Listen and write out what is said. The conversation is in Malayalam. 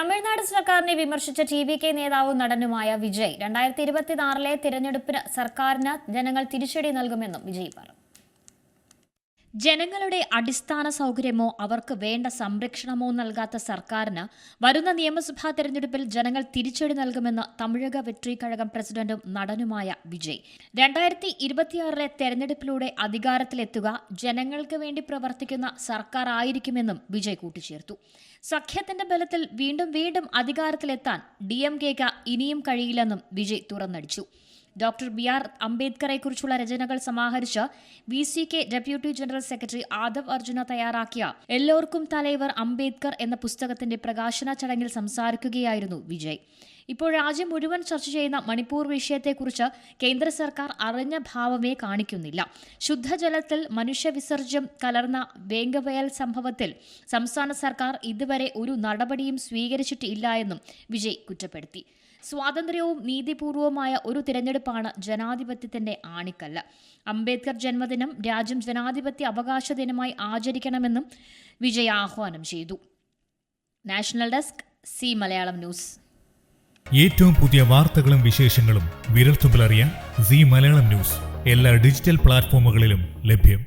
തമിഴ്നാട് സർക്കാരിനെ വിമർശിച്ച TVK നേതാവും നടനുമായ വിജയ് 2026 തിരഞ്ഞെടുപ്പിന് സർക്കാരിന് ജനങ്ങൾ തിരിച്ചടി നൽകുമെന്നും വിജയ് പറഞ്ഞു. ജനങ്ങളുടെ അടിസ്ഥാന സൗകര്യമോ അവർക്ക് വേണ്ട സംരക്ഷണമോ നൽകാത്ത സർക്കാരിന് വരുന്ന നിയമസഭാ തെരഞ്ഞെടുപ്പിൽ ജനങ്ങൾ തിരിച്ചടി നൽകുമെന്ന് തമിഴക വെട്രി കഴകം പ്രസിഡന്റും നടനുമായ വിജയ് 2026 തെരഞ്ഞെടുപ്പിലൂടെ അധികാരത്തിലെത്തുക ജനങ്ങൾക്ക് വേണ്ടി പ്രവർത്തിക്കുന്ന സർക്കാർ ആയിരിക്കുമെന്നും വിജയ് കൂട്ടിച്ചേർത്തു. സഖ്യത്തിന്റെ ബലത്തിൽ വീണ്ടും അധികാരത്തിലെത്താൻ DMKക്ക് ഇനിയും കഴിയില്ലെന്നും വിജയ് തുറന്നടിച്ചു. ഡോക്ടർ BR അംബേദ്കറെക്കുറിച്ചുള്ള രചനകൾ സമാഹരിച്ച് VCK deputy general secretary Aadav Arjuna തയ്യാറാക്കിയ എല്ലോർക്കും തലൈവർ അംബേദ്കർ എന്ന പുസ്തകത്തിന്റെ പ്രകാശന ചടങ്ങിൽ സംസാരിക്കുകയായിരുന്നു വിജയ്. ഇപ്പോൾ രാജ്യം മുഴുവൻ ചർച്ച ചെയ്യുന്ന മണിപ്പൂർ വിഷയത്തെക്കുറിച്ച് കേന്ദ്ര സർക്കാർ അറിഞ്ഞ ഭാവമേ കാണിക്കുന്നില്ല. ശുദ്ധജലത്തിൽ മനുഷ്യവിസർജ്യം കലർന്ന വേങ്കവയൽ സംഭവത്തിൽ സംസ്ഥാന സർക്കാർ ഇതുവരെ ഒരു നടപടിയും സ്വീകരിച്ചിട്ടില്ല എന്നും വിജയ് കുറ്റപ്പെടുത്തി. സ്വാതന്ത്ര്യവും നീതിപൂർവവുമായ ഒരു തിരഞ്ഞെടുപ്പാണ് ജനാധിപത്യത്തിന്റെ ആണിക്കല്ല്. അംബേദ്കർ ജന്മദിനം രാജ്യം ജനാധിപത്യ അവകാശ ദിനമായി ആചരിക്കണമെന്നും വിജയ് ആഹ്വാനം ചെയ്തു. National desk C Malayalam news. ഏറ്റവും പുതിയ വാർത്തകളും വിശേഷങ്ങളും വിരൽത്തുമ്പിലറിയാൻ സി മലയാളം ന്യൂസ് എല്ലാ ഡിജിറ്റൽ പ്ലാറ്റ്ഫോമുകളിലും ലഭ്യം.